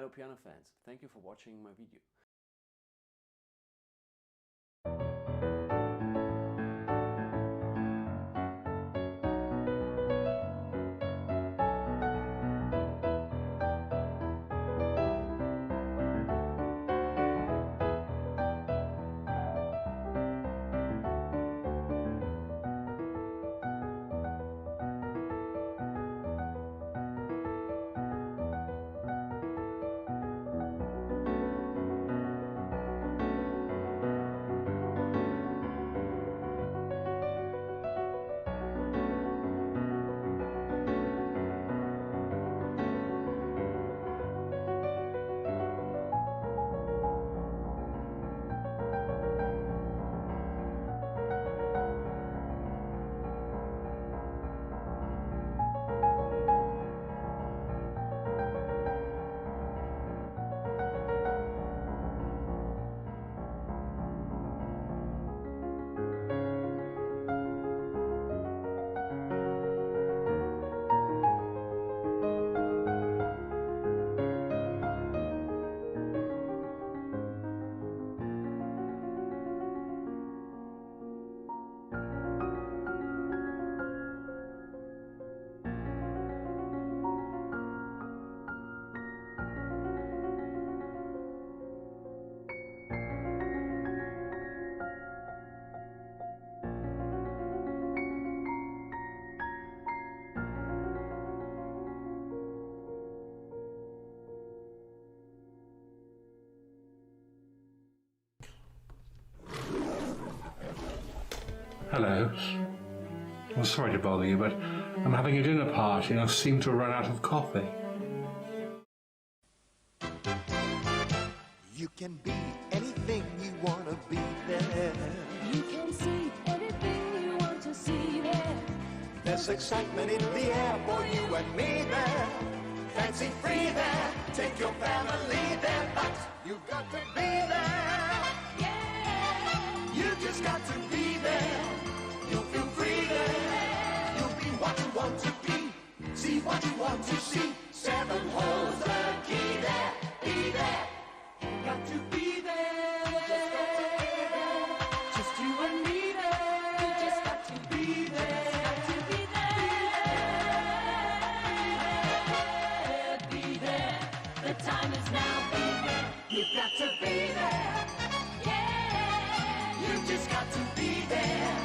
Hello piano fans, thank you for watching my video. Hello. I'm sorry to bother you, but I'm having a dinner party and I seem to have run out of coffee. You can be anything you want to be there. You can see anything you want to see there. There's excitement in the air for you and me there. Fancy free there, take your family there, but you've got to be there. Yeah. You just got to be there. You'll feel free there. You'll be what you want to be. See what you want to see. 7 holds the key there. Be there. Got to be there. Just got to be there. Just you and me there. You just got to Be there. got to be there. Be there. The time is now. Be there. You've got to be there. Yeah. You just got to be there.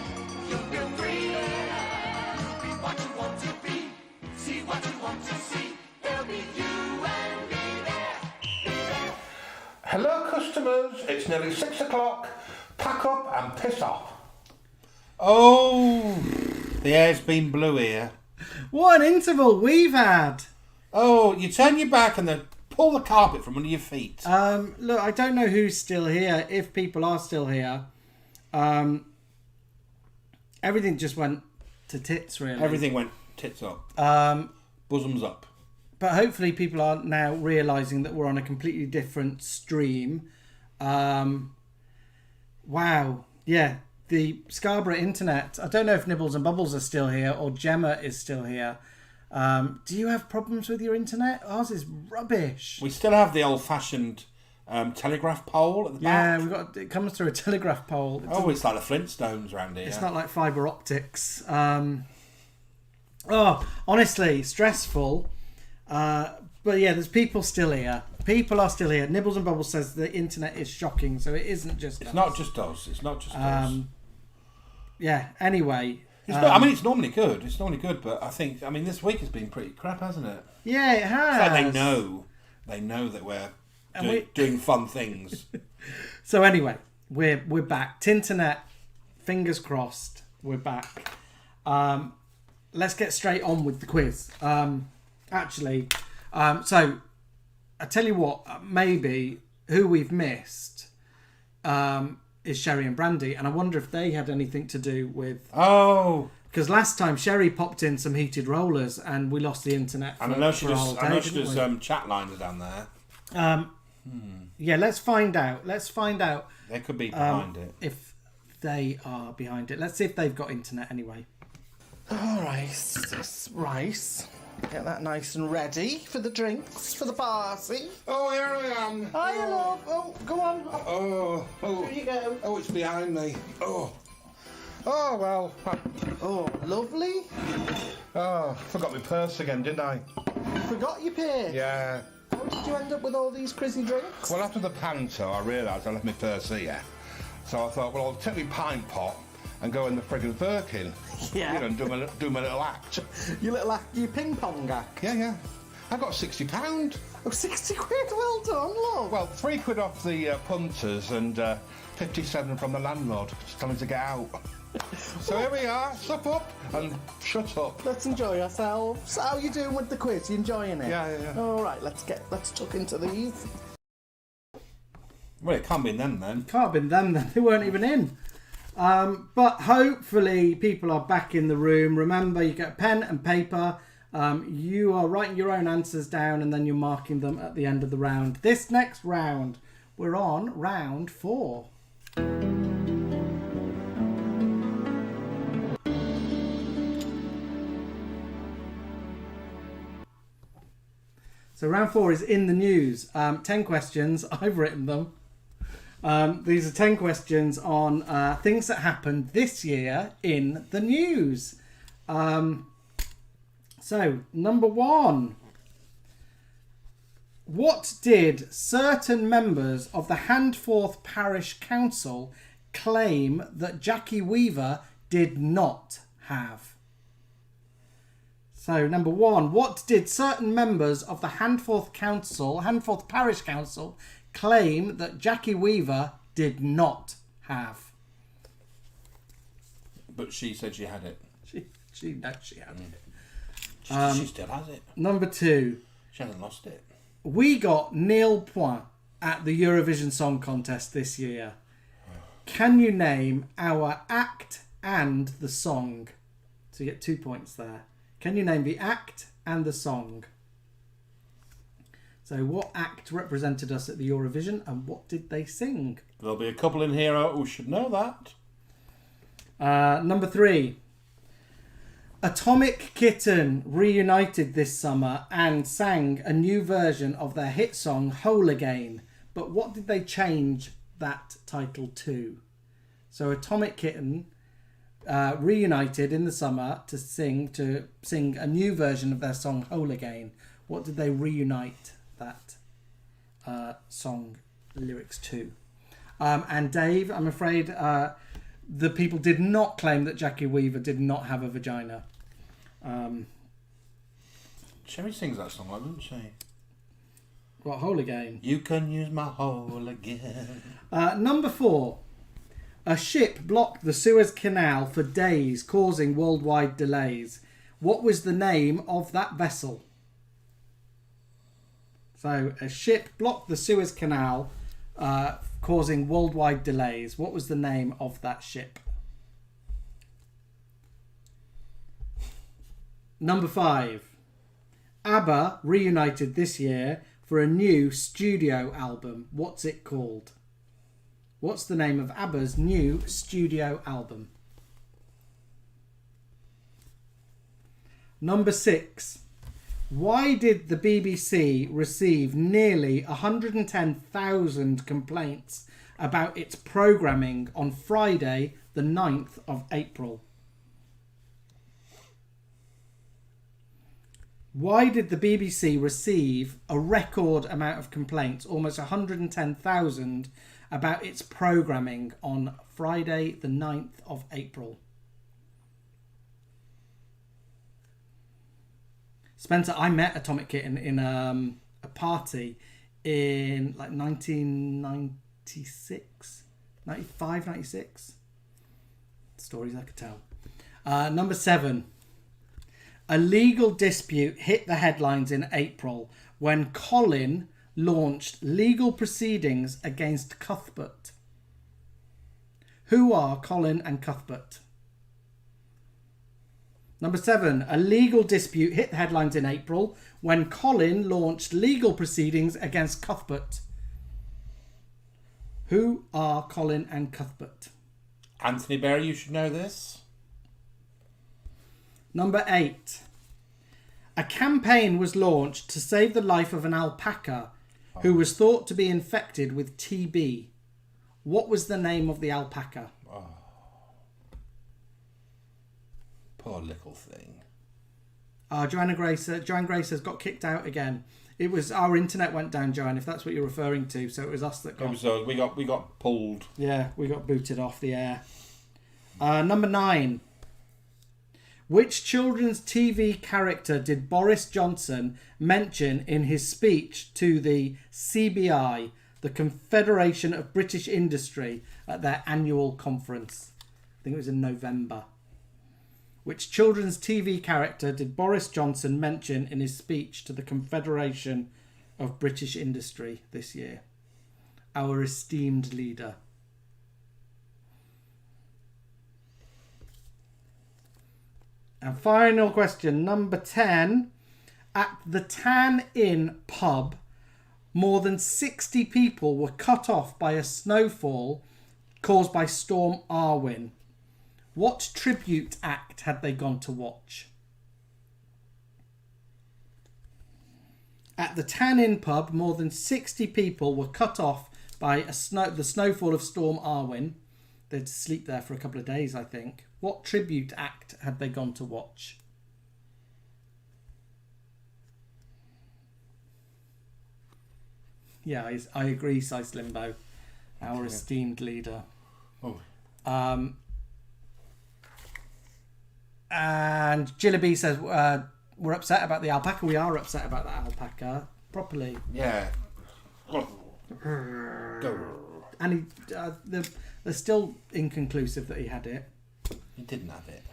You'll feel free there. You'll be what you want to be. See what you want to see. There'll be you and me there. Be there. Hello customers, it's nearly 6 o'clock. Pack up and piss off. Oh, the air's been blue here. What an interval we've had. Oh, you turn your back and then pull the carpet from under your feet. Look, I don't know who's still here, if people are still here. Everything just went to tits, really. Everything went tits up. Bosoms up. But hopefully people are now realising that we're on a completely different stream. Wow. Yeah, the Scarborough internet. I don't know if Nibbles and Bubbles are still here or Gemma is still here. Do you have problems with your internet? Ours is rubbish. We still have the old-fashioned telegraph pole at the back. Yeah, it comes through a telegraph pole. It's like the Flintstones around here. It's not like fibre optics. Honestly, stressful. But yeah, there's people still here. People are still here. Nibbles and Bubbles says the internet is shocking, so it isn't just It's us. not just us. It's not just us. Yeah, anyway. It's normally good. It's normally good, but this week has been pretty crap, hasn't it? Yeah, it has. It's like they know that we're doing fun things. So anyway, we're back. Tinternet, fingers crossed, we're back. Let's get straight on with the quiz. So I tell you what, maybe who we've missed is Sherry and Brandy, and I wonder if they had anything to do with. Oh, because last time Sherry popped in some heated rollers, and we lost the internet. And I know she does chat lines down there. Yeah, let's find out. They could be behind it. If they are behind it, let's see if they've got internet anyway. Rice. Get that nice and ready for the drinks, for the party. Oh, here I am. Hiya, love. Oh, go on. Oh, Here you go. oh, it's behind me. Oh, well. Oh, lovely. Oh, forgot my purse again, didn't I? Forgot your pin. Yeah. How did you end up with all these crazy drinks? Well, after the panto, I realised I left my purse here. So I thought, well, I'll take my pint pot and go in the friggin' Birkin. Yeah. You know, and do my little act. Your little your ping pong act. Yeah. I got £60. Oh, 60 quid. Well done, love. Well, £3 off the punters and 57 from the landlord. It's time to get out. So here we are. Sup up and shut up. Let's enjoy ourselves. How you doing with the quiz? You enjoying it? Yeah. All right, let's tuck into these. Well, it can't be them then. Can't have been them then. They weren't even in. But hopefully people are back in the room. Remember, you get a pen and paper. You are writing your own answers down and then you're marking them at the end of the round. This next round, we're on round 4. So round 4 is in the news. 10 questions. I've written them. These are 10 questions on things that happened this year in the news. So, number 1. What did certain members of the Handforth Parish Council claim that Jackie Weaver did not have? So, number 1. What did certain members of the Handforth Parish Council, claim that Jackie Weaver did not have? But she said she had it. She knows she had it. She still has it. Number 2. She hasn't lost it. We got nil point at the Eurovision Song Contest this year. Can you name our act and the song? So you get 2 points there. Can you name the act and the song? So what act represented us at the Eurovision and what did they sing? There'll be a couple in here who should know that. Number 3. Atomic Kitten reunited this summer and sang a new version of their hit song Whole Again. But what did they change that title to? So Atomic Kitten reunited in the summer to sing a new version of their song Whole Again. What did they reunite that song lyrics to? And Dave, I'm afraid the people did not claim that Jackie Weaver did not have a vagina. Sherry sings that song, doesn't she? What, Whole Again? You can use my hole again. Number 4. A ship blocked the Suez Canal for days, causing worldwide delays. What was the name of that vessel? So, a ship blocked the Suez Canal, causing worldwide delays. What was the name of that ship? Number 5. ABBA reunited this year for a new studio album. What's it called? What's the name of ABBA's new studio album? Number 6. Why did the BBC receive nearly 110,000 complaints about its programming on Friday, the 9th of April? Why did the BBC receive a record amount of complaints, almost 110,000, about its programming on Friday, the 9th of April? Spencer, I met Atomic Kitten in a party in like 1996, 95, 96. Stories I could tell. Number 7. A legal dispute hit the headlines in April when Colin launched legal proceedings against Cuthbert. Who are Colin and Cuthbert? Number 7. A legal dispute hit the headlines in April when Colin launched legal proceedings against Cuthbert. Who are Colin and Cuthbert? Anthony Berry, you should know this. Number 8. A campaign was launched to save the life of an alpaca who was thought to be infected with TB. What was the name of the alpaca? Poor little thing. Joanne Grace has got kicked out again. It was our internet went down, Joanne, if that's what you're referring to. So it was us that got... It was, we got pulled. Yeah, we got booted off the air. Number 9. Which children's TV character did Boris Johnson mention in his speech to the CBI, the Confederation of British Industry, at their annual conference? I think it was in November. Which children's TV character did Boris Johnson mention in his speech to the Confederation of British Industry this year? Our esteemed leader. And final question, number 10. At the Tan Inn pub, more than 60 people were cut off by a snowfall caused by Storm Arwen. What tribute act had they gone to watch? At the Tan Inn pub, more than 60 people were cut off by the snowfall of Storm Arwen. They had to sleep there for a couple of days, I think. What tribute act had they gone to watch? Yeah, I agree, Sice Limbo. Our esteemed leader. Oh. And Jillaby says, we're upset about the alpaca. We are upset about that alpaca. Properly. Yeah. Go. And they're still inconclusive that he had it. He didn't have it.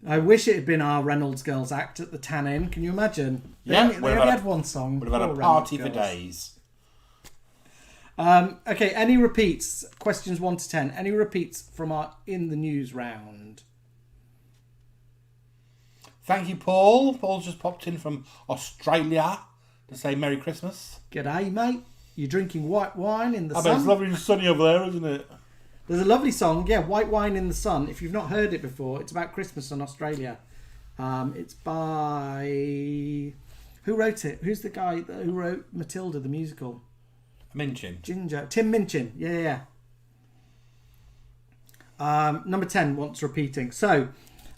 I wish it had been our Reynolds Girls act at the Tan Inn. Can you imagine? They only had one song. Would have had a party for days. Okay, any repeats? Questions 1 to 10. Any repeats from our In the News round? Thank you, Paul. Paul's just popped in from Australia to say Merry Christmas. G'day, mate. You're drinking white wine in the sun. I bet it's lovely and sunny over there, isn't it? There's a lovely song, yeah, White Wine in the Sun. If you've not heard it before, it's about Christmas in Australia. It's by... Who wrote it? Who's the guy who wrote Matilda, the musical? Minchin. Ginger. Tim Minchin. Yeah. Number 10 wants repeating. So,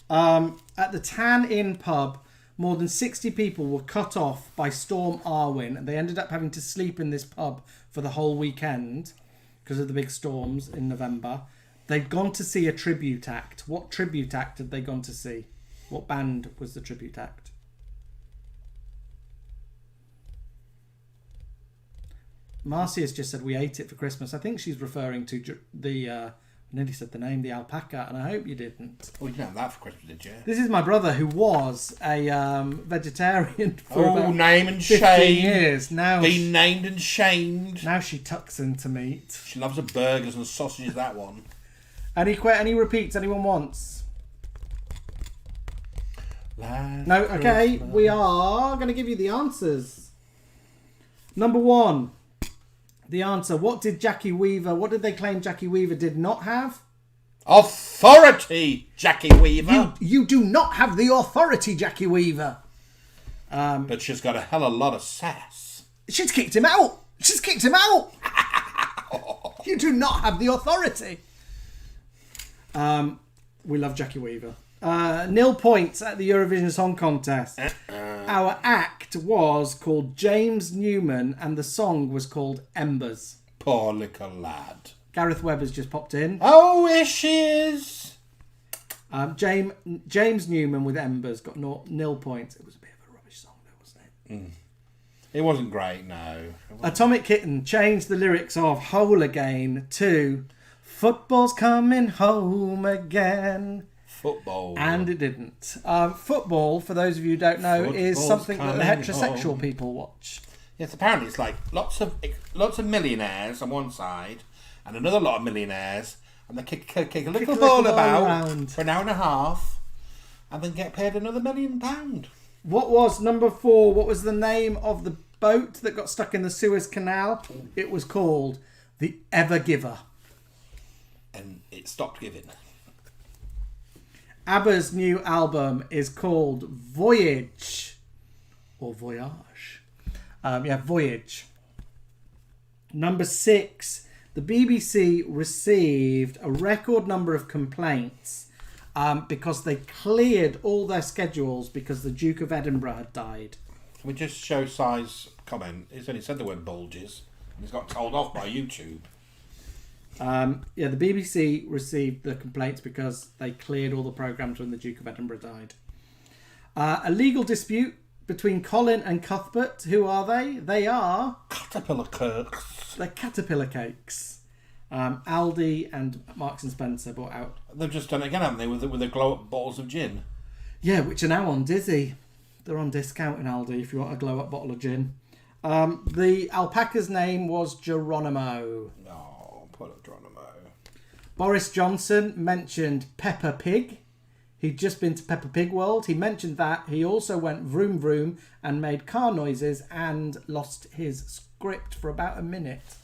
at the Tan Inn pub, more than 60 people were cut off by Storm Arwen, and they ended up having to sleep in this pub for the whole weekend because of the big storms in November. They'd gone to see a tribute act. What tribute act had they gone to see? What band was the tribute act? Marcy has just said we ate it for Christmas. I think she's referring to the... I nearly said the name, the alpaca, and I hope you didn't. Oh, you didn't have that for Christmas, did you? This is my brother who was a vegetarian for about name and 15 shame. years. Now Being named and shamed. Now she tucks into meat. She loves her burgers and sausages, that one. Any repeats anyone wants? Last No, okay. Christmas. We are going to give you the answers. Number 1. The answer. What did they claim Jackie Weaver did not have? Authority, Jackie Weaver. You do not have the authority, Jackie Weaver. But she's got a hell of a lot of sass. She's kicked him out. You do not have the authority. We love Jackie Weaver. 0 points at the Eurovision Song Contest. Our act was called James Newman and the song was called Embers. Poor little lad. Gareth Webber's just popped in. Oh, here she is. James Newman with Embers got 0 points. It was a bit of a rubbish song though, wasn't it? It wasn't great, no. Atomic Kitten changed the lyrics of Whole Again to Football's coming home again. Football. And it didn't. Football, for those of you who don't know, is Football's something that the coming heterosexual home. people watch. Yes, apparently it's like lots of millionaires on one side and another lot of millionaires, and they kick a little ball about around for an hour and a half and then get paid another £1 million. What was number 4? What was the name of the boat that got stuck in the Suez Canal? It was called the Ever Giver. And it stopped giving. ABBA's new album is called Voyage. Or Voyage. Voyage. Number 6. The BBC received a record number of complaints because they cleared all their schedules because the Duke of Edinburgh had died. Can we just show Si's comment? He's only said the word bulges. And he's got told off by YouTube. The BBC received the complaints because they cleared all the programmes when the Duke of Edinburgh died. A legal dispute between Colin and Cuthbert. Who are they? They are... Caterpillar Kirks. They're Caterpillar Cakes. Aldi and Marks and Spencer bought out. They've just done it again, haven't they, with the glow-up bottles of gin? Yeah, which are now on Dizzy. They're on discount in Aldi if you want a glow-up bottle of gin. The alpaca's name was Geronimo. Oh, poor Geronimo. Boris Johnson mentioned Peppa Pig. He'd just been to Peppa Pig World. He mentioned that. He also went vroom vroom and made car noises and lost his script for about a minute.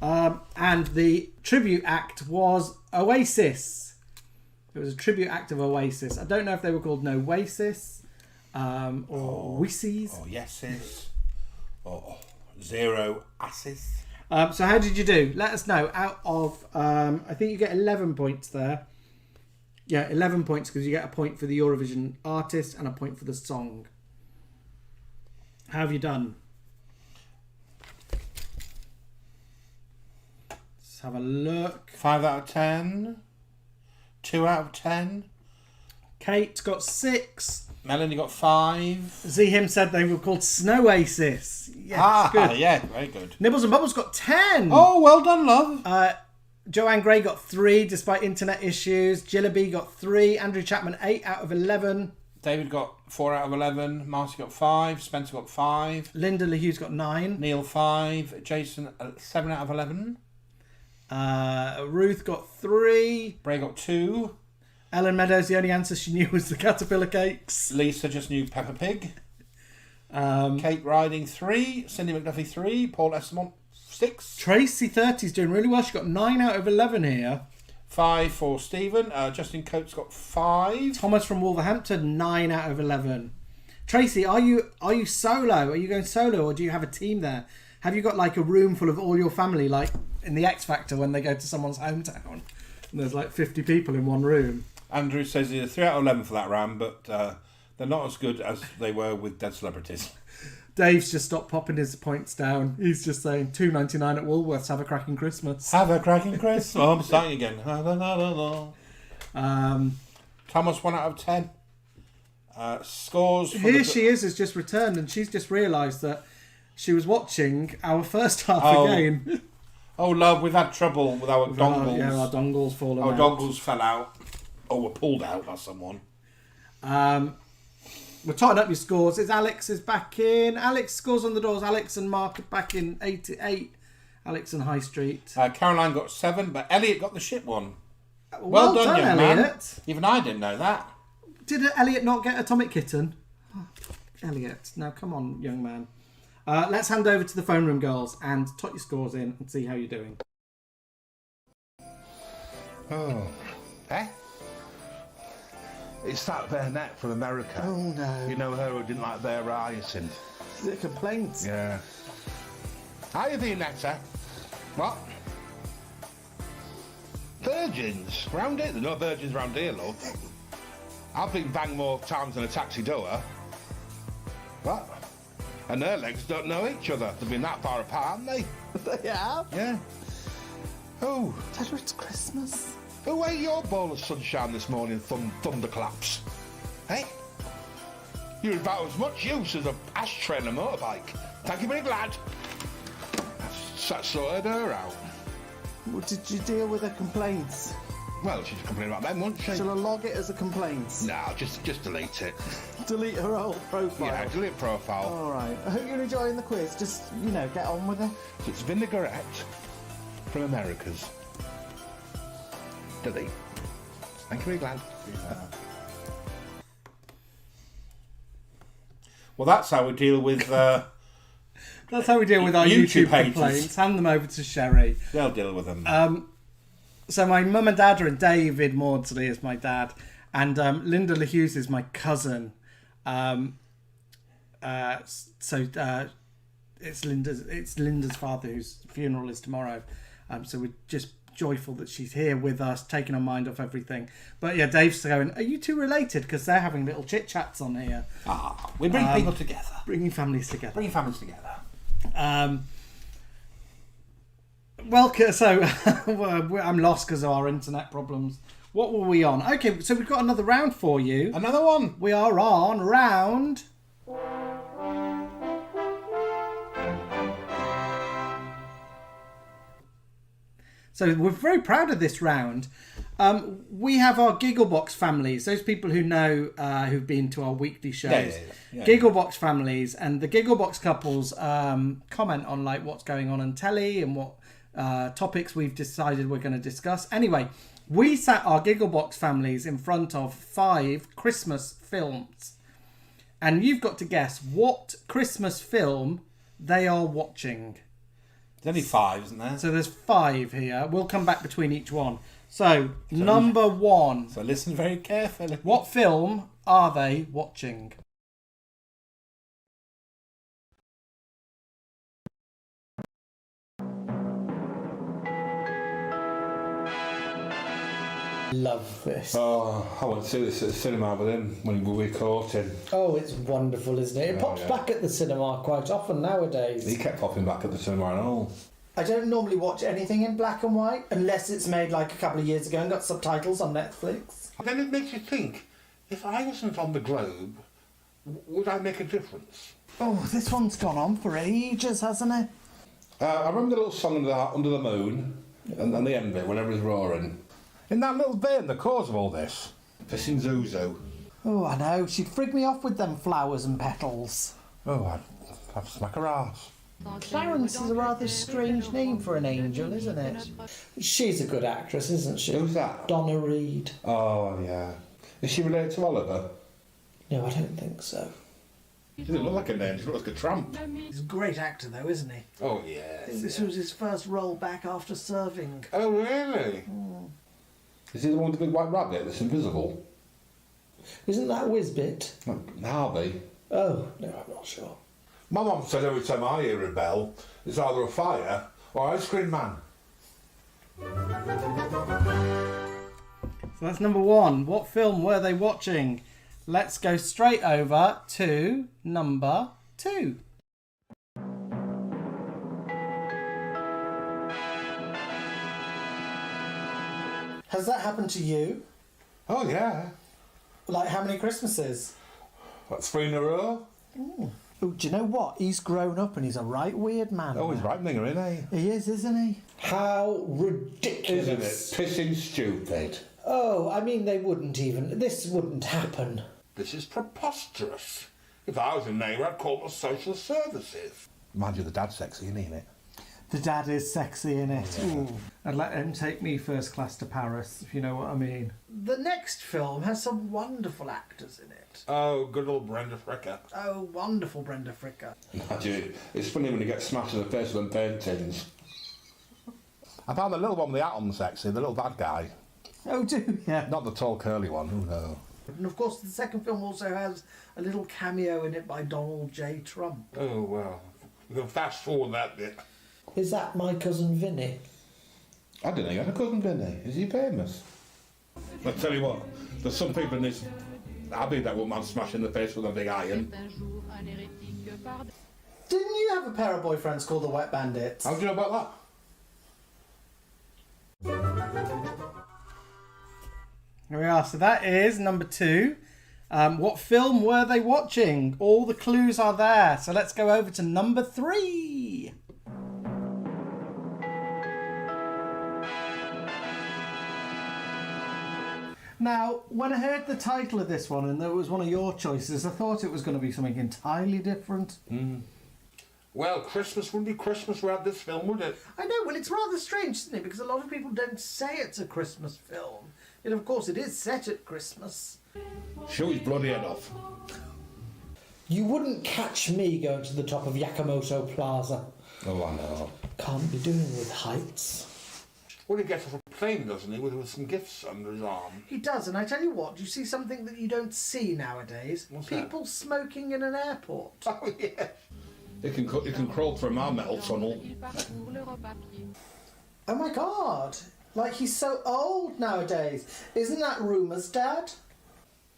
And the tribute act was Oasis. It was a tribute act of Oasis. I don't know if they were called Noasis or Wissies. Or Yeses. Or Zero Asses. So how did you do? Let us know. Out of, I think you get 11 points there. Yeah, 11 points because you get a point for the Eurovision artist and a point for the song. How have you done? Let's have a look. 5 out of 10. 2 out of 10. Kate got 6. Melanie got 5. Him said they were called Snowasis. Yes, good. Yeah, very good. Nibbles and Bubbles got 10. Oh, well done, love. Joanne Gray got 3 despite internet issues. Jillaby got 3. Andrew Chapman 8 out of 11. David got 4 out of 11. Marty got 5. Spencer got 5. Linda LaHughes got 9. Neil 5. Jason 7 out of 11. Ruth got 3. Bray got 2. Ellen Meadows, the only answer she knew was the Caterpillar Cakes. Lisa just knew Peppa Pig. Kate Riding 3. Cindy McDuffie 3. Paul Esmond 6. Tracy 30's doing really well. She got 9 out of 11 here. 5 for Stephen. Justin Coates got 5. Thomas from Wolverhampton 9 out of 11. Tracy, are you solo? Are you going solo or do you have a team there? Have you got like a room full of all your family, like in the X Factor when they go to someone's hometown and there's like 50 people in one room? Andrew says he's a 3 out of 11 for that round, but they're not as good as they were with Dead Celebrities. Dave's just stopped popping his points down. He's just saying $2.99 at Woolworths. Have a cracking Christmas. Have a cracking Christmas. Oh, I'm starting again. Thomas 1 out of 10. Scores. Here she has just returned, and she's just realised that she was watching our first half again. Oh, love, we've had trouble with our dongles. Yeah, our dongles fallen out. Our dongles fell out. Or were pulled out by someone. We're totting up your scores. Alex is back in. Alex scores on the doors. Alex and Mark are back in 8. Alex and High Street. Caroline got 7, but Elliot got the shit one. Well done, young Elliot. man. Even I didn't know that. Did Elliot not get Atomic Kitten? Oh, Elliot. Now, come on, young man. Let's hand over to the phone room girls and tot your scores in and see how you're doing. Oh. Eh? It's that Burnett from America. Oh, no. You know her who didn't like their hyacinth. Is it a complaint? Yeah. How you doing, Netta? What? Virgins? Round here? There's no virgins round here, love. I've been banged more times than a taxi door. What? And their legs don't know each other. They've been that far apart, haven't they? They have? Yeah. Oh. Dad, it's Christmas. Who ate your bowl of sunshine this morning, thunderclaps? Hey? You're about as much use as an ashtray and a motorbike. Thank you, big lad. That sorted her out. Well, did you deal with her complaints? Well, she's complaining about them, wasn't she? Shall I log it as a complaint? No, just delete it. Delete her old profile? Yeah, delete profile. All right. I hope you're enjoying the quiz. Just, get on with it. So it's vinaigrette from Americas. Delete. Thank you, big lad. Yeah. Well, that's how we deal with... That's how we deal with our YouTube haters. complaints. Hand them over to Sherry. They'll deal with them. So my mum and dad are in. David Maudsley is my dad. And Linda LaHughes is my cousin. It's Linda's father whose funeral is tomorrow. So we're just joyful that she's here with us, taking our mind off everything. But yeah, Dave's going, are you two related? Because they're having little chit-chats on here. We bring people together. Bringing families together. Bringing families together. Well, so I'm lost because of our internet problems. What were we on? Okay, so we've got another round for you. Another one. We are on round... So we're very proud of this round. We have our Gigglebox families, those people who know, who've been to our weekly shows. Yeah. Gigglebox families, and the Gigglebox couples comment on like what's going on telly and what topics we've decided we're going to discuss. Anyway, we sat our Gigglebox families in front of 5 Christmas films. And you've got to guess what Christmas film they are watching. There's only 5, isn't there? So there's 5 here. We'll come back between each one. So number 1. So listen very carefully. What film are they watching? Love this. Oh, I went to see this at the cinema with him when we caught him. Oh, it's wonderful, isn't it? It pops back at the cinema quite often nowadays. He kept popping back at the cinema and all. I don't normally watch anything in black and white unless it's made like a couple of years ago and got subtitles on Netflix. And then it makes you think, if I wasn't on the globe, would I make a difference? Oh, this one's gone on for ages, hasn't it? I remember the little song Under the Moon and the end bit when everyone's roaring. In that little vein, the cause of all this. Pissing Zuzu. Oh, I know. She'd frig me off with them flowers and petals. Oh, I'd have to smack her ass. Clarence is a rather strange name for an angel, isn't it? She's a good actress, isn't she? Who's that? Donna Reed. Oh, yeah. Is she related to Oliver? No, I don't think so. She doesn't look like a name, she looks like a tramp. He's a great actor, though, isn't he? Oh, yeah. This was his first role back after serving. Oh, really? Is he the one with the big white rabbit that's invisible? Isn't that Whizbit? Harvey. Oh, no, I'm not sure. My mum says every time I hear a bell, it's either a fire or Ice Cream Man. So that's number 1. What film were they watching? Let's go straight over to number 2. Has that happened to you? Oh, yeah. Like how many Christmases? That's 3 in a row. Oh, do you know what? He's grown up and he's a right weird man. Oh, he's right minger, isn't he? He is, isn't he? How ridiculous. Isn't it? Pissing stupid. Oh, I mean, this wouldn't happen. This is preposterous. If I was a neighbour, I'd call the social services. Mind you, the dad's sexy, isn't he? The dad is sexy in it. Ooh. I'd let him take me first class to Paris, if you know what I mean. The next film has some wonderful actors in it. Oh, good old Brenda Fricker. Oh, wonderful Brenda Fricker. Imagine, it's funny when you get smashed in the face with them paintings. I found the little one with the hat on sexy, the little bad guy. Oh, do you? Not the tall curly one, oh no. And of course the second film also has a little cameo in it by Donald J. Trump. Oh, well. We can fast forward that bit. Is that my cousin Vinny? I didn't know you had a cousin, Vinny. Is he famous? I'll tell you what, there's some people in this abbey that won't mind smashing the face with a big iron. Didn't you have a pair of boyfriends called the Wet Bandits? How do you know about that? Here we are. So that is number 2. What film were they watching? All the clues are there. So let's go over to number 3. Now, when I heard the title of this one and there was one of your choices, I thought it was going to be something entirely different. Well, Christmas wouldn't be Christmas without this film, would it? I know, well, it's rather strange, isn't it? Because a lot of people don't say it's a Christmas film. Yet, of course, it is set at Christmas. Show his bloody head off. You wouldn't catch me going to the top of Yakamoto Plaza. Oh, I know. Can't be doing with heights. Well, he gets off a plane, doesn't he, with some gifts under his arm. He does, and I tell you what, do you see something that you don't see nowadays? What's that? People smoking in an airport. Oh, yeah. You can crawl through my metal tunnel. Oh my God! Like, he's so old nowadays. Isn't that rumours, Dad?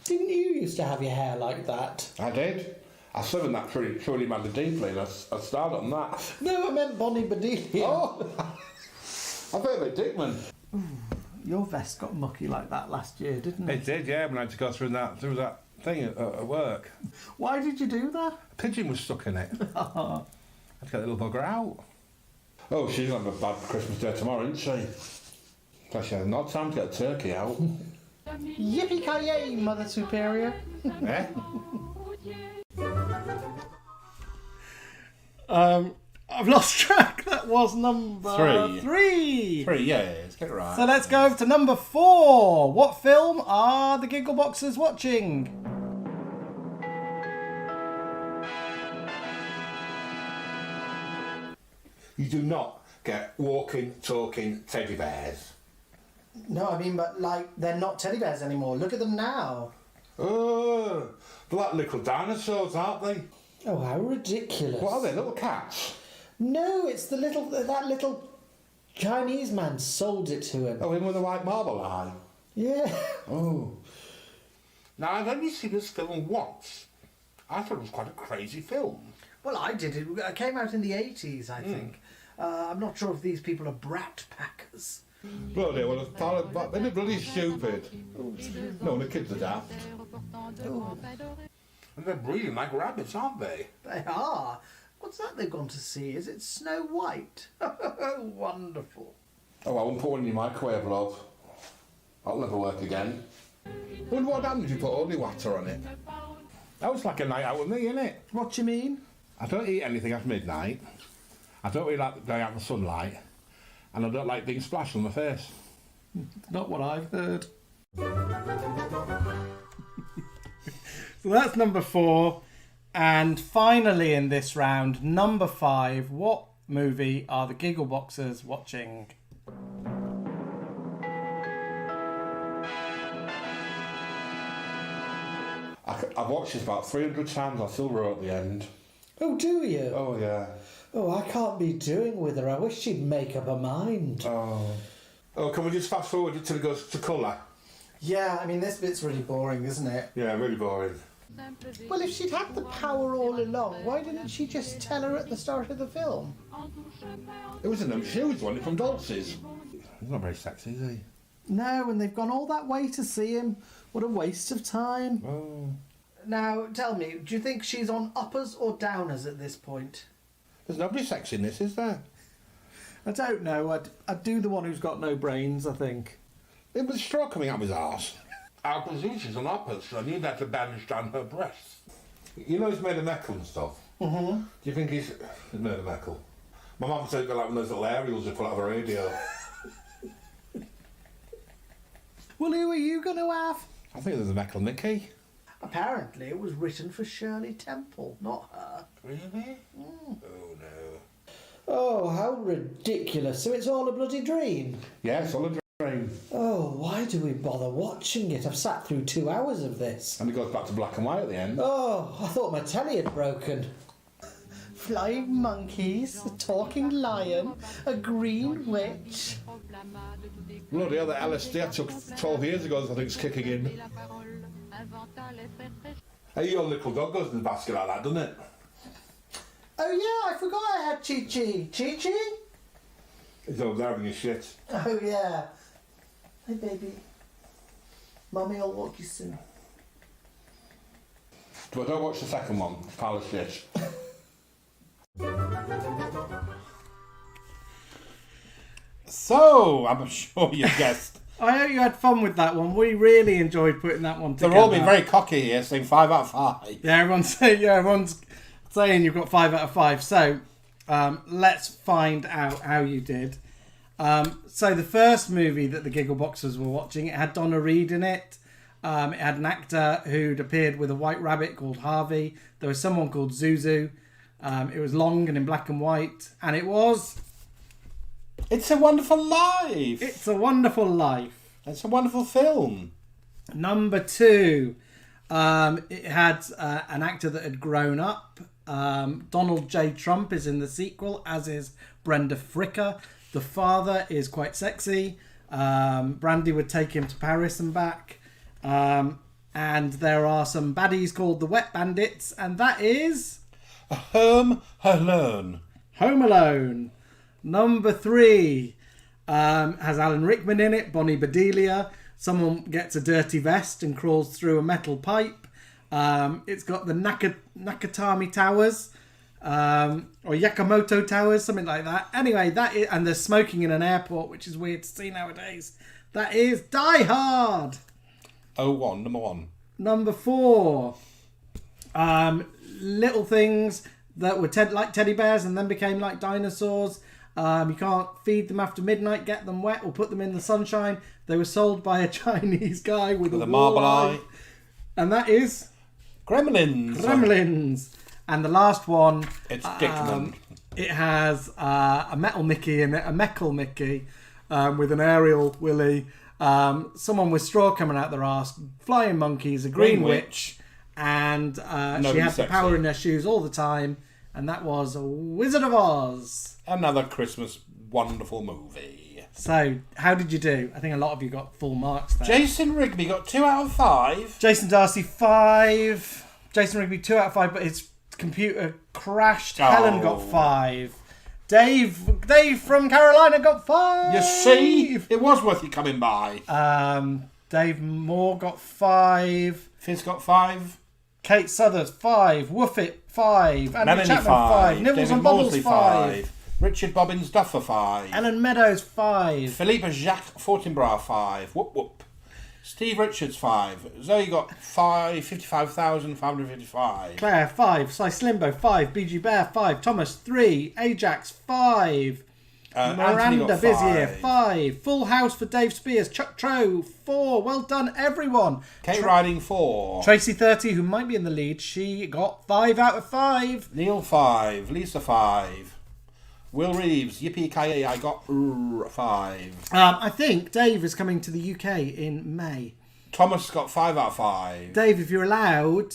Didn't you used to have your hair like that? I did. I served in that truly Madly Deeply, and I started on that. No, I meant Bonnie Bedelia. Oh! I bet a bit Dickman. Your vest got mucky like that last year, didn't it? It did, yeah, when I had to go through that thing at work. Why did you do that? A pigeon was stuck in it. I had to get the little bugger out. Oh, she's going to have a bad Christmas day tomorrow, isn't she? Plus, she had no time to get a turkey out. Yippee-ki-yay, Mother Superior. Eh? I've lost track. That was number 3. 3, yeah, let's get it right. So let's go over to number 4. What film are the Giggleboxers watching? You do not get walking, talking teddy bears. No, I mean, but like, they're not teddy bears anymore. Look at them now. Oh, they're like little dinosaurs, aren't they? Oh, how ridiculous. What are they, little cats? No, it's that little Chinese man sold it to him. Oh, him with the white marble eye? Yeah. Oh. Now, I've only seen this film once. I thought it was quite a crazy film. Well, I did it. It came out in the 80s, I think. I'm not sure if these people are brat packers. Bloody, well, they're bloody stupid. No, the kids are daft. And they're breeding like rabbits, aren't they? They are. What's that they've gone to see? Is it Snow White? Oh, wonderful. Oh, I won't put one in your microwave, love. That'll never work again. Wonder what happens if you put holy water on it. That was like a night out with me, innit? What do you mean? I don't eat anything after midnight. I don't really like going out in the sunlight. And I don't like being splashed on my face. Not what I've heard. So that's number 4. And finally in this round, number 5. What movie are the Giggleboxers watching? I've watched this about 300 times. I still row at the end. Oh, do you? Oh, yeah. Oh, I can't be doing with her. I wish she'd make up her mind. Oh, can we just fast forward until it goes to colour? Yeah, I mean, this bit's really boring, isn't it? Yeah, really boring. Well, if she'd had the power all along, why didn't she just tell her at the start of the film? It was in them shoes, wasn't it, from Dulce's? He's not very sexy, is he? No, and they've gone all that way to see him. What a waste of time. Oh. Now, tell me, do you think she's on uppers or downers at this point? There's nobody sexy in this, is there? I don't know. I'd do the one who's got no brains, I think. It was a straw coming out of his arse. I presume she's on uppers, so I knew that to bandage down her breasts. You know he's made of metal and stuff? Mm-hmm. Do you think he's made of metal? My mum said they're like one of those little aerials you put out of a radio. Well, who are you going to have? I think there's a metal Mickey. Apparently, it was written for Shirley Temple, not her. Really? Oh, no. Oh, how ridiculous. So it's all a bloody dream? Yeah, it's all a dream. Oh, why do we bother watching it? I've sat through 2 hours of this. And it goes back to black and white at the end. Oh, I thought my telly had broken. Flying monkeys, a talking lion, a green witch. Bloody hell, the LSD I took 12 years ago, I think it's kicking in. Hey, your little dog goes in the basket like that, doesn't it? Oh yeah, I forgot I had Chi-Chi. Chi-Chi? He's over there having a shit. Oh yeah. Hey baby. Mummy will walk you soon. But don't watch the second one, pile of shit. So, I'm sure you guessed. I hope you had fun with that one. We really enjoyed putting that one together. They're all being very cocky here, saying 5 out of 5. Yeah, everyone's saying you've got 5 out of 5. So, let's find out how you did. So the first movie that the Giggleboxers were watching, it had Donna Reed in it. It had an actor who'd appeared with a white rabbit called Harvey. There was someone called Zuzu. It was long and in black and white. And it was It's a Wonderful Life. It's a Wonderful Life. It's a wonderful film. Number 2. It had an actor that had grown up. Donald J. Trump is in the sequel, as is Brenda Fricker. The father is quite sexy. Brandy would take him to Paris and back. And there are some baddies called the Wet Bandits, and that is... Home Alone. Home Alone. Number 3 has Alan Rickman in it, Bonnie Bedelia. Someone gets a dirty vest and crawls through a metal pipe. It's got the Nakatami Towers, or Yakamoto Towers, something like that. Anyway, that is, and there's smoking in an airport, which is weird to see nowadays. That is Die Hard. Number 1. Number 4. Little things that were like teddy bears and then became like dinosaurs. You can't feed them after midnight, get them wet, or put them in the sunshine. They were sold by a Chinese guy with a marble wall eye. And that is... Gremlins. And the last one... It's Dickman. It has a metal Mickey in it, a Meckle Mickey, with an aerial willy, someone with straw coming out their arse, flying monkeys, a green witch, and she had the power in their shoes all the time, and that was Wizard of Oz. Another Christmas wonderful movie. So, how did you do? I think a lot of you got full marks there. Jason Rigby got 2 out of 5. Jason Darcy, 5. Jason Rigby, 2 out of 5, but his computer crashed. Oh. Helen got 5. Dave from Carolina got 5. You see? It was worth you coming by. Dave Moore got 5. Fizz got 5. Kate Suthers, 5. Woofit, 5. Andy Melanie, Chapman, 5. Nibbles David and Bubbles, Mosley, 5. Richard Bobbins Duffer, 5. Ellen Meadows, 5. Philippa Jacques Fortinbras, 5. Whoop whoop. Steve Richards, 5. Zoe got 5. 55,555. Claire, 5. Cy Slimbo, 5. BG Bear, 5. Thomas, 3. Ajax, 5. Miranda Bizier, 5. Full house for Dave Spears. Chuck Trow, 4. Well done, everyone. Kate Riding, 4. Tracy 30, who might be in the lead, she got 5 out of 5. Neil, 5. Lisa, 5. Will Reeves, yippee-ki-yay, I got 5. I think Dave is coming to the UK in May. Thomas got 5 out of 5. Dave, if you're allowed,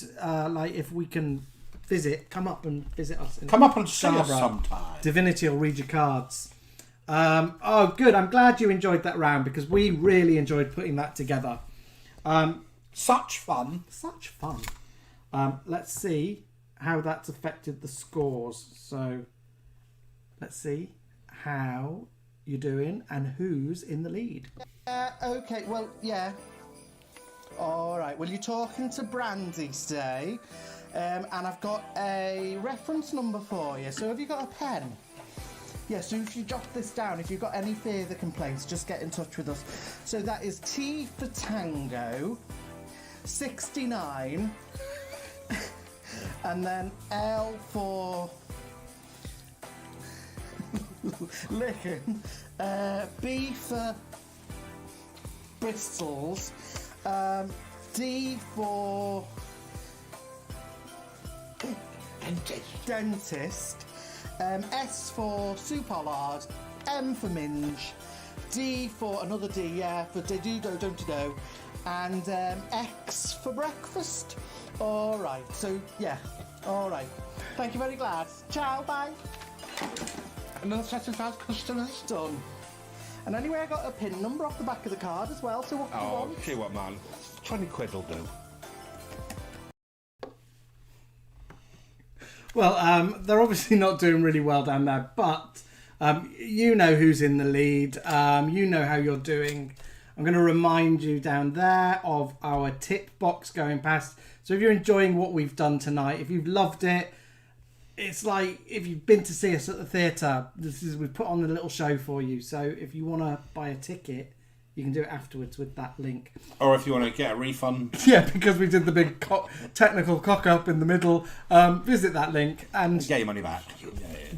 if we can visit, come up and visit us. Come up and see us Scarborough. sometime. Divinity will read your cards. Good. I'm glad you enjoyed that round because we really enjoyed putting that together. Such fun. Such fun. Let's see how that's affected the scores. So let's see how you're doing and who's in the lead. Okay, well, yeah. All right, well, you're talking to Brandy today, and I've got a reference number for you. So have you got a pen? Yeah, so if you jot this down, if you've got any further complaints, just get in touch with us. So that is T for Tango, 69, and then L for Licking, B for Bristol's, D for Dentist, S for Sue Pollard, M for Minge, D for another D, yeah, for do-do-do, don't know, and X for breakfast. All right, so yeah, all right. Thank you, very glad. Ciao, bye. Another satisfied customers? Done. And anyway, I got a pin number off the back of the card as well, so what do you want? See what, man. 20 quid will do. Well, they're obviously not doing really well down there, but you know who's in the lead. You know how you're doing. I'm going to remind you down there of our tip box going past. So if you're enjoying what we've done tonight, if you've loved it, it's like if you've been to see us at the theatre, we've put on a little show for you. So if you want to buy a ticket, you can do it afterwards with that link. Or if you want to get a refund. Yeah, because we did the big technical cock up in the middle. Visit that link and Get your money back.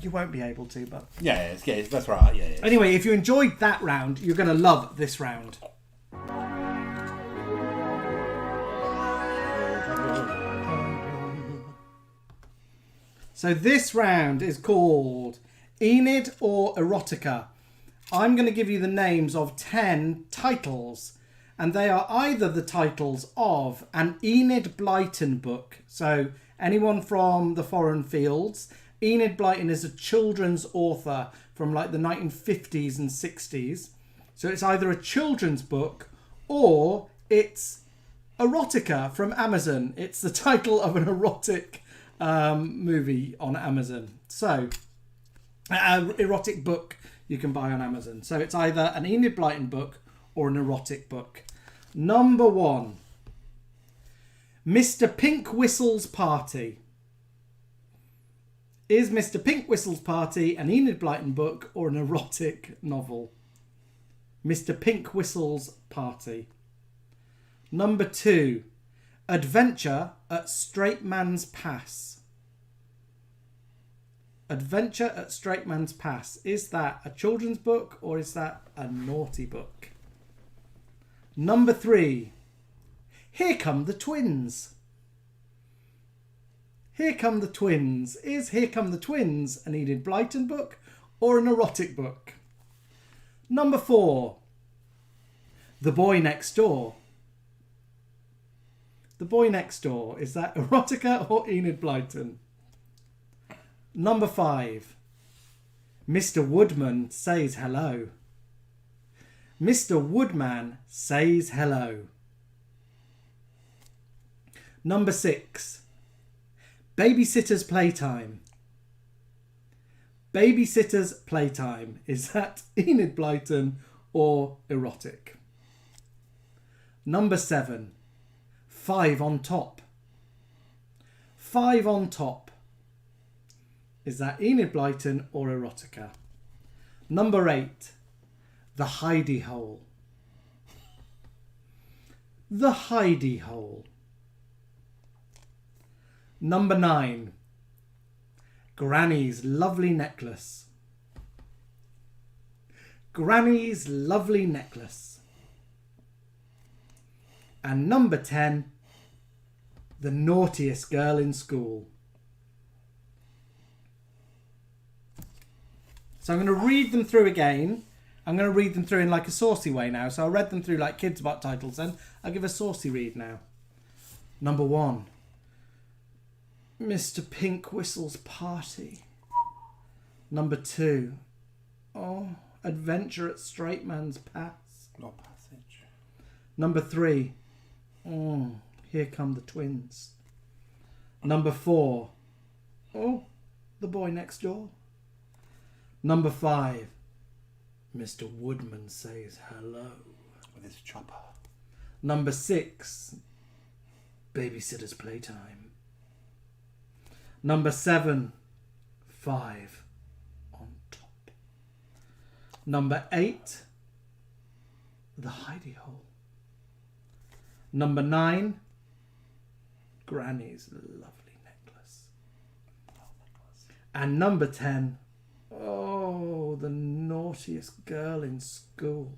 you won't be able to, but Yeah, that's right. Yeah. anyway, if you enjoyed that round, you're going to love this round. So this round is called Enid or Erotica. I'm going to give you the names of 10 titles, and they are either the titles of an Enid Blyton book. So anyone from the foreign fields, Enid Blyton is a children's author from like the 1950s and 60s. So it's either a children's book or it's erotica from Amazon. It's the title of an erotic movie on Amazon. So, erotic book you can buy on Amazon. So it's either an Enid Blyton book or an erotic book. Number 1. Mr. Pink Whistle's Party. Is Mr. Pink Whistle's Party an Enid Blyton book or an erotic novel? Mr. Pink Whistle's Party. Number 2. Adventure at Straight Man's Pass. Adventure at Straight Man's Pass. Is that a children's book or is that a naughty book? Number 3. Here Come the Twins. Here Come the Twins. Is Here Come the Twins an Enid Blyton book or an erotic book? Number 4. The Boy Next Door. The Boy Next Door. Is that erotica or Enid Blyton? Number 5. Mr. Woodman Says Hello. Mr. Woodman Says Hello. Number 6. Babysitter's Playtime. Babysitter's Playtime. Is that Enid Blyton or erotic? Number 7. 5 on Top. 5 on Top. Is that Enid Blyton or erotica? Number 8. The Hidey Hole. The Hidey Hole. Number 9. Granny's Lovely Necklace. Granny's Lovely Necklace. And number 10. The Naughtiest Girl in School. So I'm going to read them through again. I'm going to read them through in like a saucy way now. So I read them through like kids' book titles, and I'll give a saucy read now. Number 1. Mr. Pink Whistle's Party. Number 2. Oh, Adventure at Straight Man's Pass. Not passage. Number 3. Oh, Here Come the Twins. Number 4. Oh, The Boy Next Door. Number 5. Mr. Woodman Says Hello. With his chopper. Number 6. Babysitter's Playtime. Number 7. 5 on Top. Number 8. The Hidey Hole. Number 9. Granny's Lovely Necklace. And number 10. Oh, The Naughtiest Girl in School.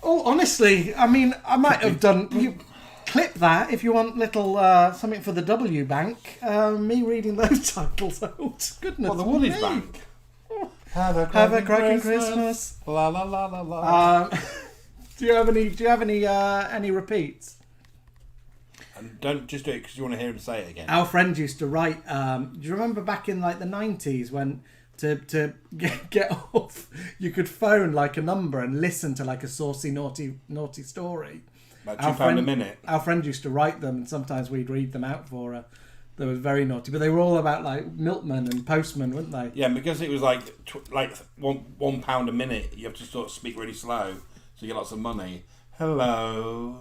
Oh, honestly, I mean, I might have done... You clip that if you want little something for the W Bank. Me reading those titles out. Goodness. Well, the Woolies me. Bank. Have a cracking Christmas. La la la la la. Do you have any repeats? And don't just do it because you want to hear him say it again. Our friend used to write. Do you remember back in like the 90s when to get off, you could phone like a number and listen to like a saucy naughty story. About £2 a minute. Our friend used to write them, and sometimes we'd read them out for her. They were very naughty, but they were all about like milkmen and postmen, weren't they? Yeah, because it was like £1 a minute. You have to sort of speak really slow, so you get lots of money. Hello.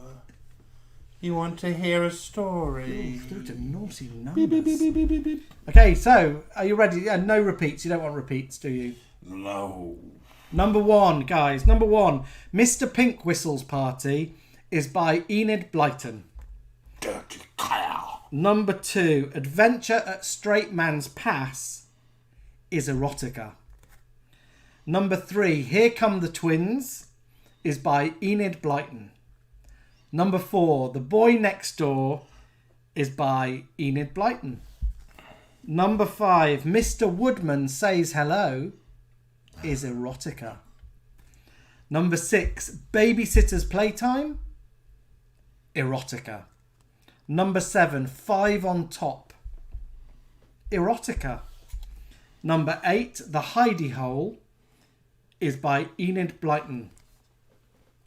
You want to hear a story? Through to naughty numbers. Beep, beep, beep, beep, beep, beep. Okay, so are you ready? Yeah, no repeats. You don't want repeats, do you? No. Number 1, guys. Number 1. Mr. Pink Whistle's Party is by Enid Blyton. Dirty cow. Number 2. Adventure at Straight Man's Pass is erotica. Number 3. Here Come the Twins is by Enid Blyton. Number 4, The Boy Next Door is by Enid Blyton. Number 5, Mr. Woodman Says Hello is erotica. Number 6, babysitter's playtime, erotica. Number 7, 5 on top, erotica. Number 8, the hidey hole, is by Enid Blyton.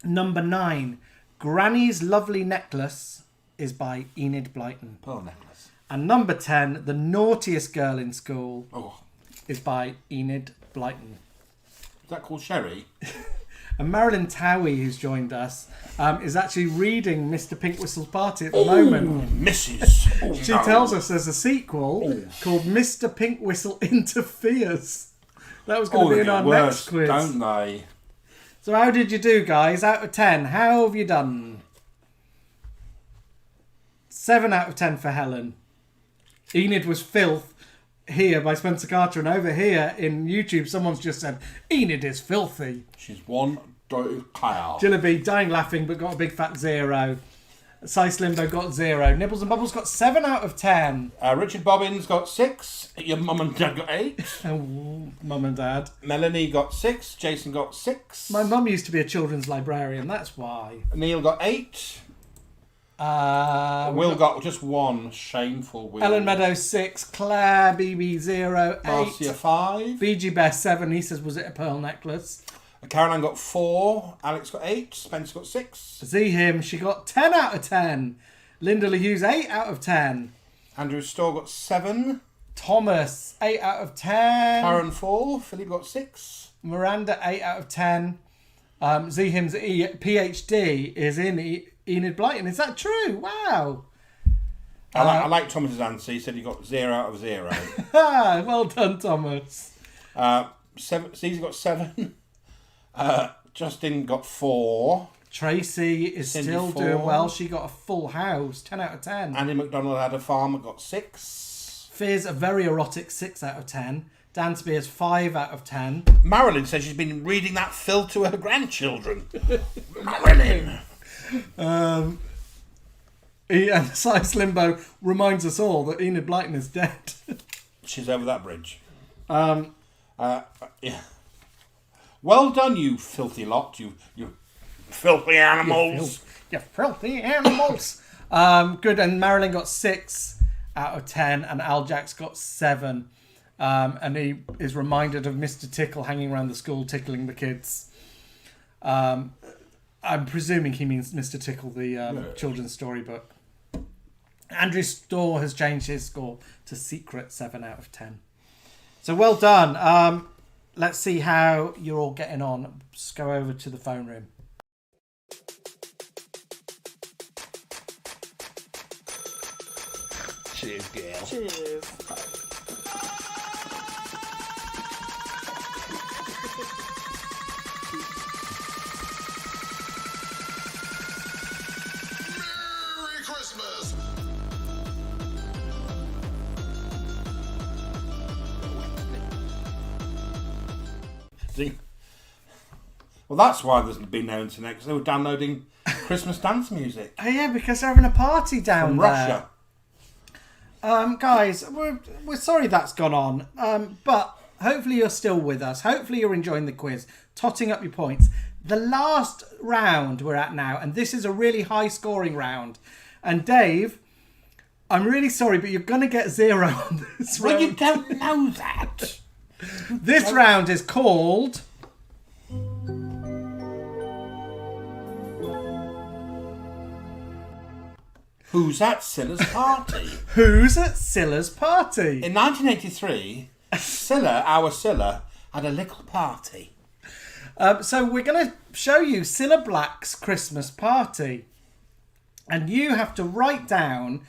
Number 9, Granny's Lovely Necklace, is by Enid Blyton. Pearl necklace. And number 10, The Naughtiest Girl in School, Oh, is by Enid Blyton. is that called Sherry? And Marilyn Towie, who's joined us, is actually reading Mr. Pinkwhistle's Party at the moment. Mrs. Oh, She no. tells us there's a sequel called Mr. Pinkwhistle Interferes. That was going to be in our worse, next quiz. don't they? So how did you do, guys? Out of 10, how have you done? 7 out of 10 for Helen. Enid was filth here by Spencer Carter, and over here in YouTube someone's just said Enid is filthy. She's one dirty cow. Jillaby dying laughing but got a big fat 0. Sice Limbo got 0. Nibbles and Bubbles got 7 out of 10. Richard Bobbins got 6. Your mum and dad got 8. Oh, Mum and Dad. Melanie got 6. Jason got 6. My mum used to be a children's librarian, that's why. Neil got 8. Will got just 1. Shameful Will. Ellen Meadows 6, Claire BB 0, 8. Marcia 5. BG Best 7, he says, was it a pearl necklace? Caroline got 4. Alex got 8. Spencer got 6. See him, she got 10 out of 10. Linda Lee Hughes 8 out of 10. Andrew Storr got 7. Thomas 8 out of 10. Karen 4. Philip got 6. Miranda 8 out of 10. Zihim's PhD is in Enid Blyton. Is that true? Wow. I like Thomas's answer. He said he got 0 out of 0. Well done, Thomas. 7. Caesar got 7. Justin got 4. Tracy is Cindy still 4. doing well. She got a full house. 10 out of 10. Andy McDonald had a farmer, got 6. Fizz, a very erotic 6 out of 10. Dan Spears, 5 out of 10. Marilyn says she's been reading that Phil to her grandchildren. Marilyn! And Size Limbo reminds us all that Enid Blyton is dead. She's over that bridge. Yeah. Well done, you filthy lot, you filthy animals. You filthy animals. Good, and Marilyn got 6 out of 10, and Al Jack's got 7. And he is reminded of Mr. Tickle hanging around the school tickling the kids. I'm presuming he means Mr. Tickle, the children's storybook. Andrew Storr has changed his score to secret 7 out of 10. So well done. Let's see how you're all getting on. Just go over to the phone room. Cheers, girl. Cheers. Merry Christmas! See? Well, that's why there's been no internet, because they were downloading Christmas dance music Oh yeah, because they're having a party down from there. Russia. Guys, we're sorry that's gone on, but hopefully you're still with us. Hopefully you're enjoying the quiz, totting up your points. The last round we're at now, and this is a really high-scoring round. And Dave, I'm really sorry, but you're going to get 0 on this round. Well, you don't know that. This round is called... Who's at Scylla's party? Who's at Scylla's party? In 1983, our Scylla, had a little party. So we're going to show you Cilla Black's Christmas party. And you have to write down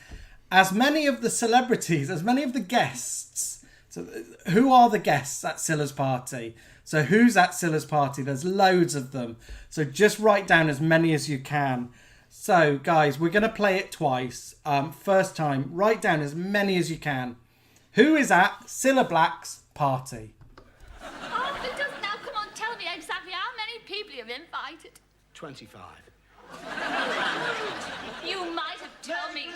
as many of the celebrities, as many of the guests. So who are the guests at Scylla's party? So who's at Scylla's party? There's loads of them. So just write down as many as you can. So guys, we're going to play it twice. First time, write down as many as you can. Who is at Cilla Black's party? Oh, but just now, come on, tell me exactly how many people you've invited. 25. You might have told me.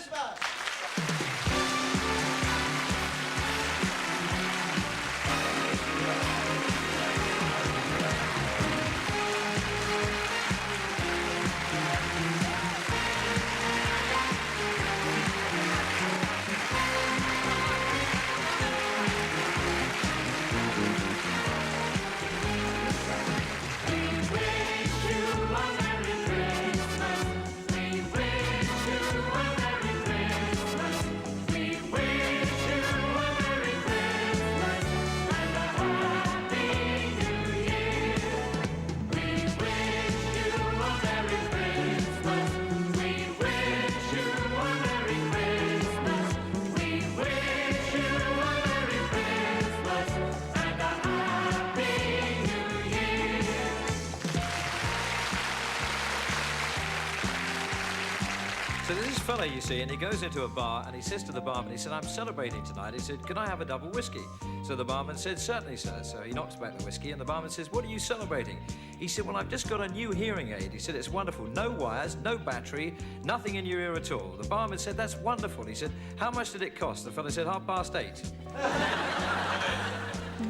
So there's this fella, you see, and he goes into a bar and he says to the barman, he said, I'm celebrating tonight. He said, can I have a double whiskey? So the barman said, certainly, sir. So he knocks back the whiskey and the barman says, what are you celebrating? He said, well, I've just got a new hearing aid. He said, it's wonderful. No wires, no battery, nothing in your ear at all. The barman said, that's wonderful. He said, how much did it cost? The fella said, 8:30.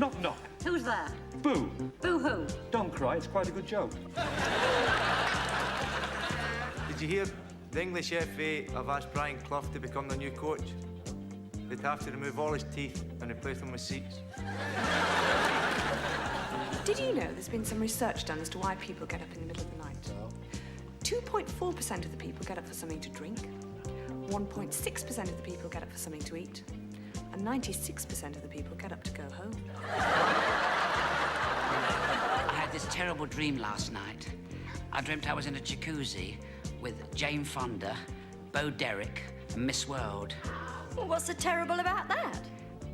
Knock, knock. Who's there? Boo. Boo hoo. Don't cry, it's quite a good joke. Did you hear the English FA have asked Brian Clough to become the new coach? They'd have to remove all his teeth and replace them with seats. Did you know there's been some research done as to why people get up in the middle of the night? 2.4% of the people get up for something to drink, 1.6% of the people get up for something to eat, and 96% of the people get up to go home. I had this terrible dream last night. I dreamt I was in a jacuzzi with Jane Fonda, Bo Derek, and Miss World. Well, what's so terrible about that?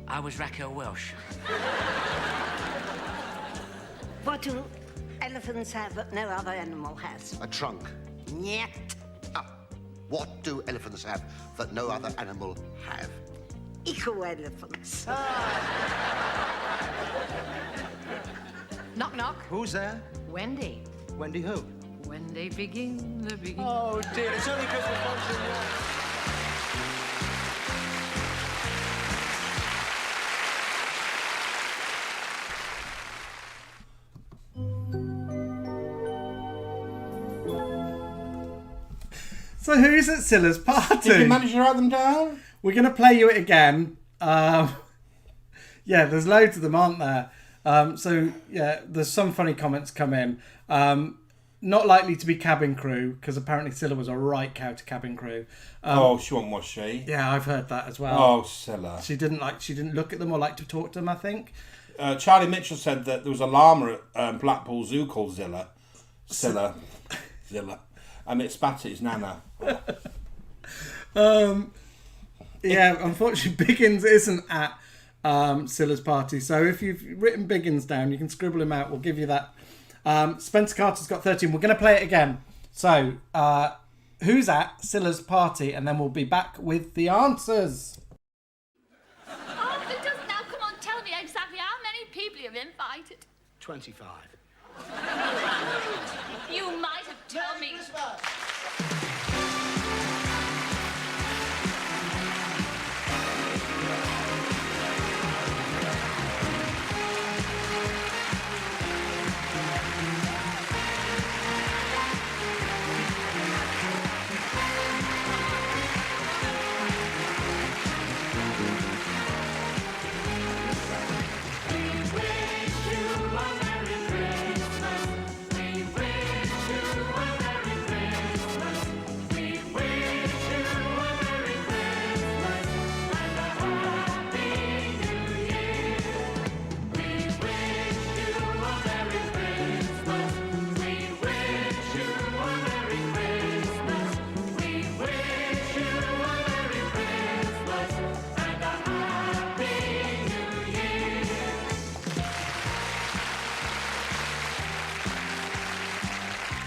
I was Raquel Welsh. What do elephants have that no other animal has? A trunk. Nyet. What do elephants have that no other animal have? Eco-elephants. Knock, knock. Who's there? Wendy. Wendy who? Wendy begin the begin. Oh dear, it's only because we're watching. So who's at Scylla's party? Did you manage to write them down? We're going to play you it again. Yeah, there's loads of them, aren't there? So, yeah, there's some funny comments come in. Not likely to be cabin crew, because apparently Scylla was a right cow to cabin crew. She wasn't, was she? Yeah, I've heard that as well. Oh, Scylla. She didn't look at them or like to talk to them, I think. Charlie Mitchell said that there was a llama at Blackpool Zoo called Zilla. Zilla. And it's Spatty's Nana. Yeah, unfortunately, Biggins isn't at Scylla's party. So if you've written Biggins down, you can scribble him out. We'll give you that. Spencer Carter's got 13. We're going to play it again. So, who's at Scylla's party? And then we'll be back with the answers. Oh, who doesn't now? Come on, tell me exactly how many people you've invited. 25. You might have told me.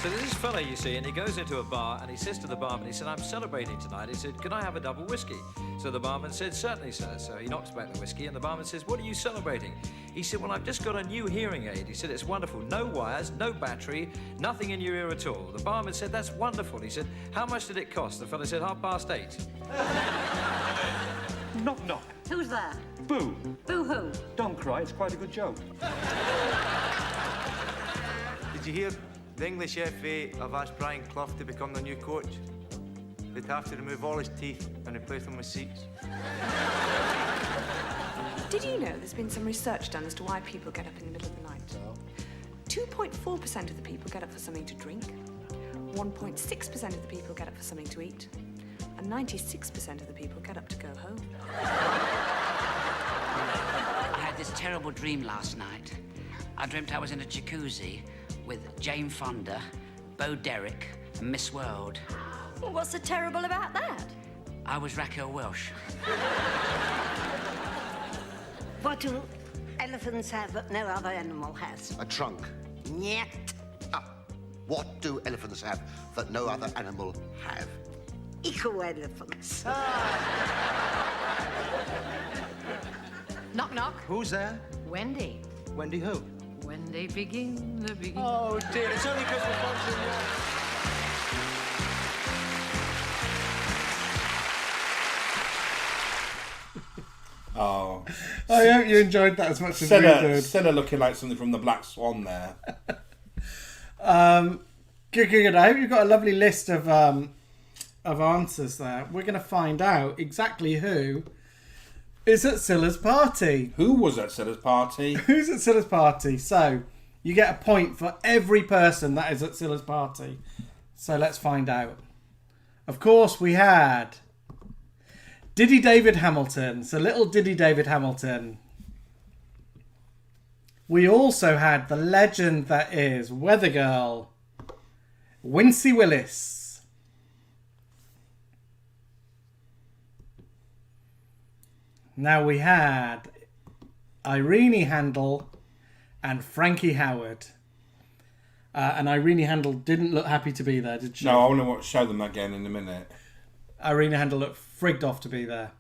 So there's this fella, you see, and he goes into a bar and he says to the barman, he said, I'm celebrating tonight. He said, can I have a double whiskey? So the barman said, certainly, sir. So he knocks back the whiskey and the barman says, what are you celebrating? He said, well, I've just got a new hearing aid. He said, it's wonderful. No wires, no battery, nothing in your ear at all. The barman said, that's wonderful. He said, how much did it cost? The fella said, 8:30. Knock, knock. Who's there? Boo. Boo hoo. Don't cry, it's quite a good joke. Did you hear the English FA have asked Brian Clough to become the new coach? They'd have to remove all his teeth and replace them with seats. Did you know there's been some research done as to why people get up in the middle of the night? 2.4% of the people get up for something to drink, 1.6% of the people get up for something to eat, and 96% of the people get up to go home. I had this terrible dream last night. I dreamt I was in a jacuzzi with Jane Fonda, Bo Derek, and Miss World. Well, what's so terrible about that? I was Raquel Welsh. What do elephants have that no other animal has? A trunk. Nyet. What do elephants have that no other animal have? eco-elephants. Knock, knock. Who's there? Wendy. Wendy who? When they begin the beginning. Oh dear, it's only because we're bunching up. Oh. I hope you enjoyed that as much as we did. Senna looking like something from the Black Swan there. Good. I hope you've got a lovely list of answers there. We're going to find out exactly who is at Scylla's party. Who was at Scylla's party? Who's at Scylla's party? So, you get a point for every person that is at Scylla's party. So, let's find out. Of course, we had Diddy David Hamilton. So, little Diddy David Hamilton. We also had the legend that is Weather Girl, Wincy Willis. Now we had Irene Handel and Frankie Howard. And Irene Handel didn't look happy to be there, did she? No, I want to show them again in a minute. Irene Handel looked frigged off to be there.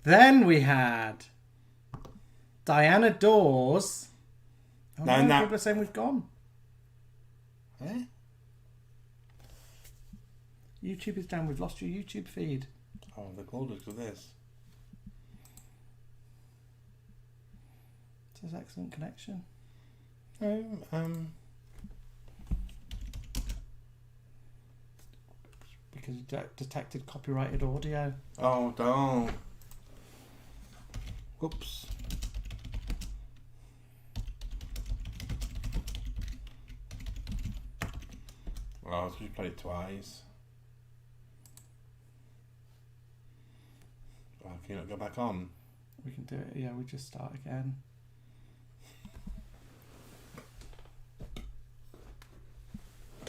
Then we had Diana Dawes. Oh, no, people are saying we've gone. Eh? YouTube is down. We've lost your YouTube feed. Oh, they called us for this. It says excellent connection. Because you detected copyrighted audio. Oh, don't. Whoops. Oh, so we played it twice. Oh, can you not go back on? We can do it. Yeah, we just start again.